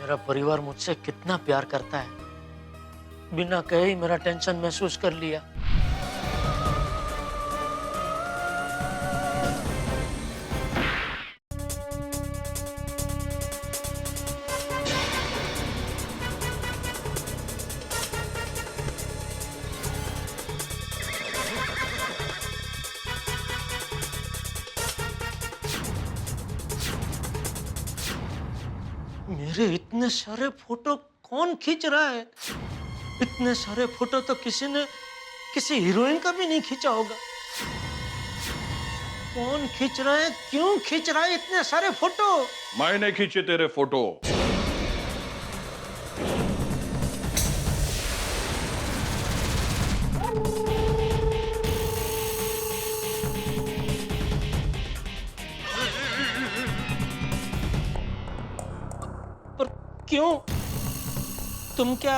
मेरा परिवार मुझसे कितना प्यार करता है, बिना कहे ही मेरा टेंशन महसूस कर लिया। मेरे इतने सारे फोटो कौन खींच रहा है? इतने सारे फोटो तो किसी ने किसी हीरोइन का भी नहीं खींचा होगा। कौन खींच रहा है? क्यों खींच रहा है इतने सारे फोटो? मैंने खींचे तेरे फोटो। पर क्यों? तुम क्या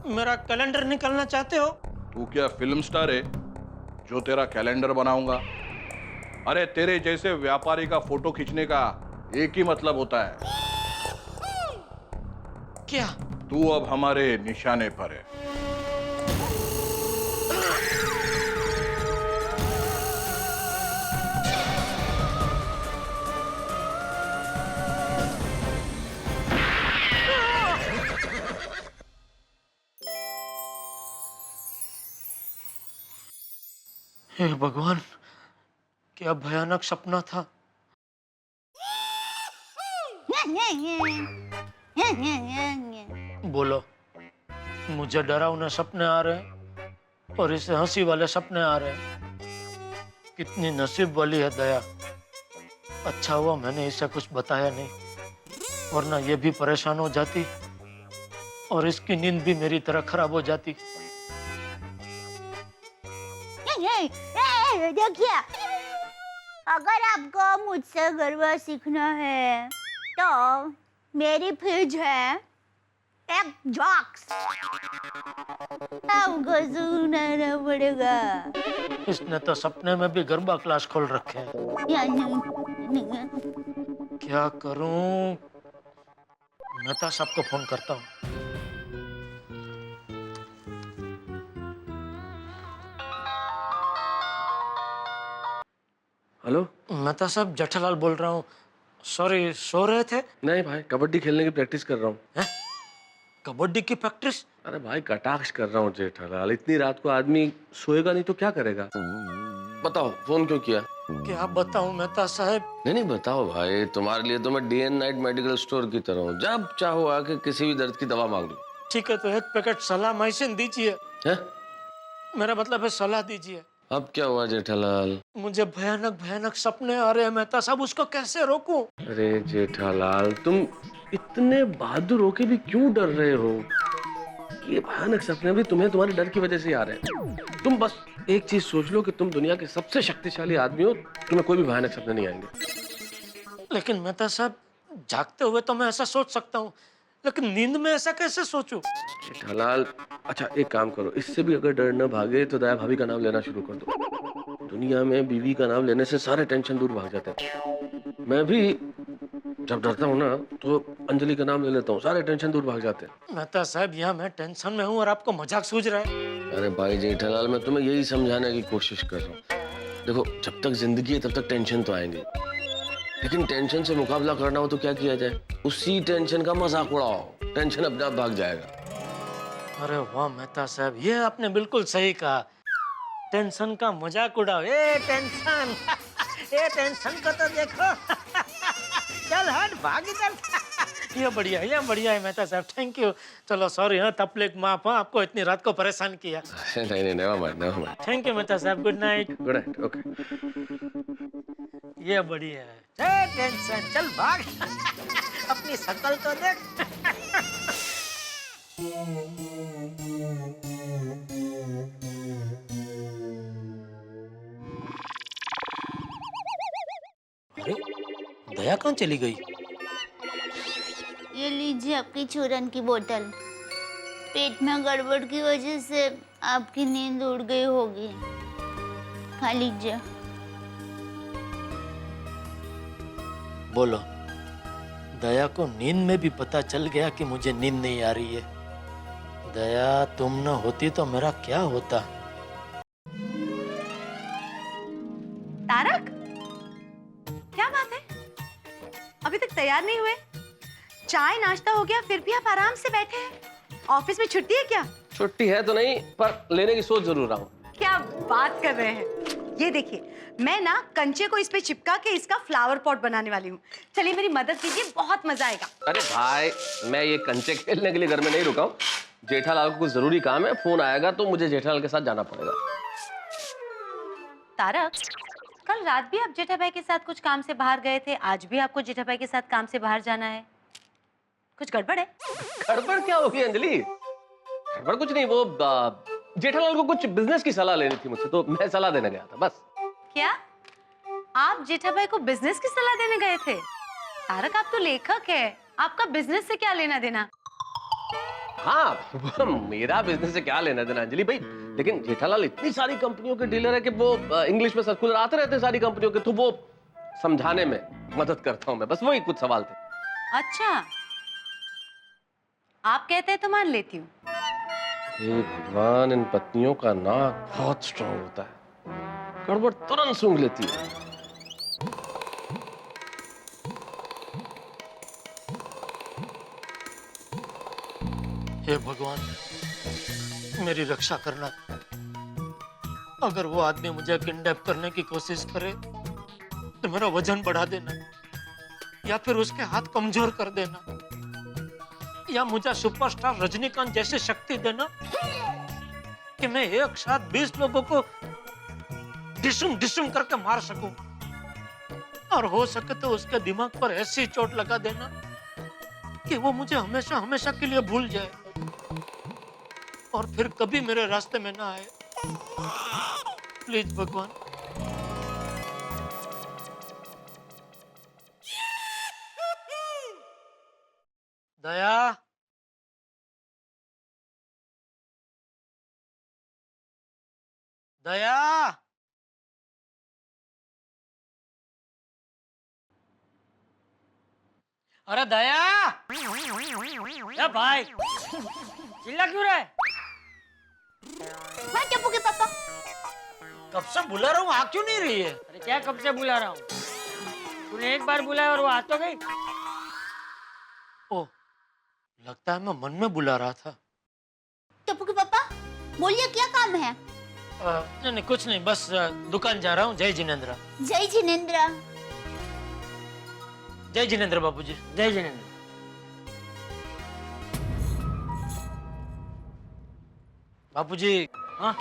मेरा कैलेंडर निकालना चाहते हो? तू क्या फिल्म स्टार है जो तेरा कैलेंडर बनाऊंगा? अरे तेरे जैसे व्यापारी का फोटो खींचने का एक ही मतलब होता है, क्या? तू अब हमारे निशाने पर है। हे भगवान, क्या भयानक सपना था। बोलो, मुझे डरावने सपने आ रहे हैं और इसे हंसी वाले सपने आ रहे हैं। कितनी नसीब वाली है दया। अच्छा हुआ मैंने इसे कुछ बताया नहीं, वरना ये भी परेशान हो जाती और इसकी नींद भी मेरी तरह खराब हो जाती। देखिए, अगर आपको मुझसे गरबा सीखना है तो मेरी फ्रिज है एक जॉक्स, आपको सुनाना पड़ेगा। इसने तो सपने में भी गरबा क्लास खोल रखे हैं। क्या करूं? मेहता साहब को फोन करता हूँ। हेलो। मेहता साहब, जेठालाल बोल रहा हूँ। सॉरी, सो रहे थे? नहीं भाई, कबड्डी खेलने की प्रैक्टिस कर रहा हूँ। हैं? कबड्डी की प्रैक्टिस? अरे भाई, कटाक्ष कर रहा हूँ जेठालाल। इतनी रात को आदमी सोएगा नहीं तो क्या करेगा? बताओ, फोन क्यों किया? क्या बताऊं मेहता साहब? नहीं बताओ भाई, तुम्हारे लिए तो मैं day and night medical store की तरह हूँ। जब चाहो आके किसी भी दर्द की दवा मांग लो। ठीक है, तो एक पैकेट सलामाइसिन दीजिए। है? मेरा मतलब है सलाह दीजिए। अब क्या हुआ जेठालाल? मुझे भयानक भयानक सपने आ रहे हैं मेहता साहब, उसको कैसे रोकूं? अरे जेठालाल, तुम इतने बहादुर होके भी क्यों डर रहे हो? ये भयानक सपने भी तुम्हें तुम्हारे डर की वजह से आ रहे हैं। तुम बस एक चीज सोच लो कि तुम दुनिया के सबसे शक्तिशाली आदमी हो, तुम्हें कोई भी भयानक सपने नहीं आएंगे। लेकिन मेहता साहब, जागते हुए तो मैं ऐसा सोच सकता हूँ, लेकिन नींद में ऐसा कैसे सोचूं? जेठालाल, अच्छा एक काम करो, इससे भी अगर डर न भागे तो दया भाभी का नाम लेना शुरू कर दो। दुनिया में बीवी का नाम लेने से सारे टेंशन दूर भाग जाते हैं। मैं भी जब डरता हूँ ना तो अंजलि का नाम ले लेता हूँ, सारे टेंशन दूर भाग जाते हैं। मेहता साहब, यहाँ मैं टेंशन में हूँ और आपको मजाक सूझ रहा है। अरे भाई जेठालाल, मैं तुम्हें यही समझाने की कोशिश कर रहा हूँ। देखो, जब तक जिंदगी है तब तक टेंशन तो आएंगे, लेकिन टेंशन से मुकाबला करना हो तो क्या किया जाए? उसी टेंशन का मजाक उड़ाओ, टेंशन अपने आप भाग जाएगा। अरे वाह मेहता साहब, ये आपने बिल्कुल सही कहा। टेंशन का मजाक उड़ाओ। ए टेंशन, ए टेंशन को तो देखो। चल हट, भाग चल। ये बढ़िया है मेहता साहब, थैंक यू। चलो सॉरी, हाँ तकलीफ माफ, हाँ आपको इतनी रात को परेशान किया। नहीं, never mind. Thank you Mehta साहब, good night. Good night, okay. ये बढ़िया है। टेंशन, चल भाग। अपनी शक्ल तो देख। अरे, दया कहाँ चली गई? ये लीजिए आपकी चूरन की बोतल। पेट में गड़बड़ की वजह से आपकी नींद उड़ गई होगी, खा लीजिए। बोलो, दया को नींद में भी पता चल गया कि मुझे नींद नहीं आ रही है। दया तुम न होती तो मेरा क्या होता। तारक, क्या बात है? अभी तक तैयार नहीं हुए? चाय नाश्ता हो गया फिर भी आप आराम से बैठे हैं। ऑफिस में छुट्टी है क्या? छुट्टी है तो नहीं, पर लेने की सोच जरूर रहा हूँ। क्या बात कर रहे हैं? ये देखिए, मैं ना कंचे को इस पे चिपका के इसका फ्लावर पॉट बनाने वाली हूँ। चलिए मेरी मदद कीजिए, बहुत मजा आएगा। अरे भाई, मैं ये कंचे खेलने के लिए घर में नहीं रुका हूँ। जेठालाल को कुछ जरूरी काम है, फोन आएगा तो मुझे जेठालाल के साथ जाना पड़ेगा। तारक, कल रात भी आप जेठा भाई के साथ कुछ काम से बाहर गए थे, आज भी आपको जेठा भाई के साथ काम से बाहर जाना है। कुछ गड़बड़ है? गड़बड़ क्या होगी अंजलि? गड़बड़ कुछ नहीं, वो जेठालाल को कुछ बिजनेस की सलाह लेनी थी मुझसे, तो मैं सलाह देने गया था बस। क्या आप जेठा भाई को बिजनेस की सलाह देने गए थे? तारक, आप तो लेखक है, आपका बिजनेस से क्या लेना देना? हाँ, मेरा बिजनेस से क्या लेना देना अंजलि भाई, लेकिन जेठालाल इतनी सारी कंपनियों के डीलर है कि वो इंग्लिश में सर्कुलर आते रहते हैं सारी कंपनियों के, तो वो समझाने में मदद करता हूं मैं, बस वही कुछ सवाल थे। अच्छा, आप कहते हैं तो मान लेती हूँ। हे भगवान, इन पत्नियों का नाक बहुत स्ट्रांग होता है, गड़बड़ तुरंत सूंघ लेती है। हे भगवान, मेरी रक्षा करना। अगर वो आदमी मुझे किडनैप करने की कोशिश करे तो मेरा वजन बढ़ा देना, या फिर उसके हाथ कमजोर कर देना, या मुझे सुपरस्टार रजनीकांत जैसी शक्ति देना कि मैं एक साथ 20 लोगों को डिशुम डिशुम करके मार सकूं, और हो सके तो उसके दिमाग पर ऐसी चोट लगा देना कि वो मुझे हमेशा हमेशा के लिए भूल जाए और फिर कभी मेरे रास्ते में ना आए। प्लीज भगवान। दया, दया, अरे दया, ए भाई चिल्ला क्यों रहा है? हाँ टप्पू के पापा। कब से बुला रहा हूँ, आ क्यों नहीं रही है? अरे क्या कब से बुला रहा हूँ? तूने एक बार बुलाया और वो आ तो गई। ओह, लगता है मैं मन में बुला रहा था। टप्पू के पापा, बोलिए क्या काम है? नहीं नहीं, कुछ नहीं, बस दुकान जा रहा हूँ। जय जिनेंद्र। जय जिनेंद्र। जय जिनेंद्र बाबूजी। जय जिनेंद्र। बाबूजी, हाँ,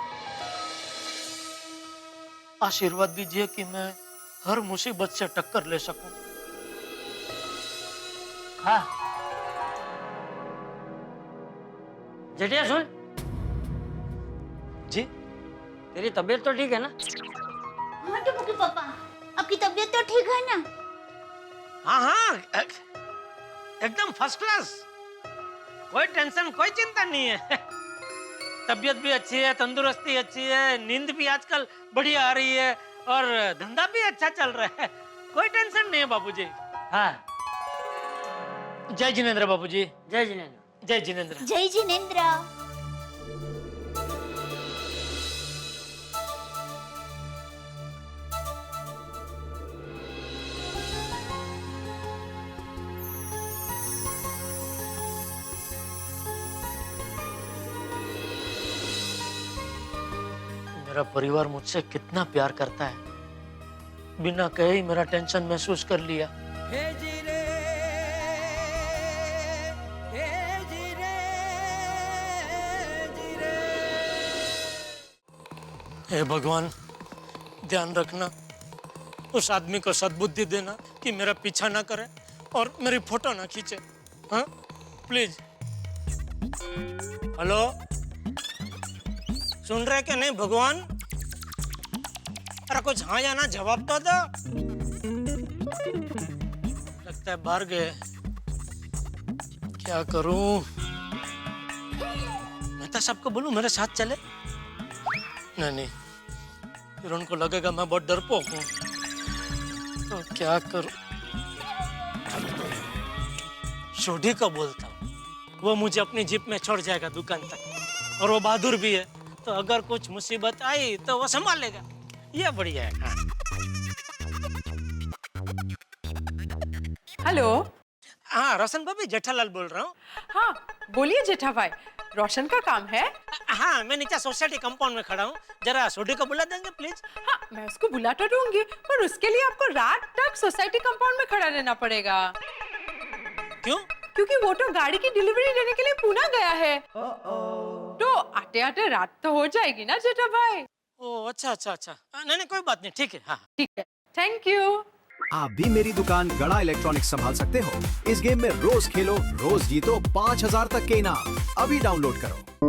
आशीर्वाद दीजिए कि मैं हर मुसीबत से टक्कर ले सकूं। हाँ। जेठिया सुन, जी? तेरी तबीयत तो ठीक है ना? हाँ टप्पू के पापा, आपकी तबीयत तो ठीक है ना? हाँ हाँ, एकदम फर्स्ट क्लास। कोई टेंशन, कोई चिंता नहीं है। तबीयत भी अच्छी है, तंदुरुस्ती अच्छी है, नींद भी आजकल बढ़िया आ रही है, और धंधा भी अच्छा चल रहा है। कोई टेंशन नहीं है बाबूजी। हाँ। जय जिनेंद्र बाबूजी। जय जिनेंद्र। जय जिनेंद्र। जय जिनेंद्र। मेरा परिवार मुझसे कितना प्यार करता है, बिना कहे ही मेरा टेंशन महसूस कर लिया। हे भगवान, ध्यान रखना, उस आदमी को सद्बुद्धि देना कि मेरा पीछा ना करे और मेरी फोटो ना खींचे। हाँ प्लीज। हेलो, सुन रहे क्या नहीं भगवान? अरे कुछ हाँ या ना जवाब तो दो। लगता है बाहर गए। क्या करूं? मैं तो सबको बोलूं मेरे साथ चले? नहीं नहीं, फिर उनको लगेगा मैं बहुत डरपोक हूं। तो क्या करूं? सोढ़ी को बोलता हूँ, वो मुझे अपनी जीप में छोड़ जाएगा दुकान तक, और वो बहादुर भी है, तो अगर कुछ मुसीबत आई तो वो संभाल लेगा। ये बढ़िया है। हाँ। हेलो। हाँ रोशन भाभी, जेठालाल बोल रहा हूँ। हाँ बोलिए जेठा भाई, रोशन का काम है? हाँ मैं नीचे सोसाइटी कंपाउंड में खड़ा हूँ, जरा सोढ़ी को बुला देंगे प्लीज। हाँ मैं उसको बुला तो दूंगी, पर उसके लिए आपको रात तक सोसाइटी कंपाउंड में खड़ा रहना पड़ेगा। क्यों? क्योंकि वो तो गाड़ी की डिलीवरी लेने के लिए पुणे गया है। तो आते आते रात तो हो जाएगी ना जेठा भाई। ओ अच्छा अच्छा अच्छा, नहीं नहीं कोई बात नहीं, ठीक है। हाँ ठीक है, थैंक यू। आप भी मेरी दुकान गड़ा इलेक्ट्रॉनिक्स संभाल सकते हो। इस गेम में रोज खेलो, रोज जीतो 5000 तक के इनाम। अभी डाउनलोड करो।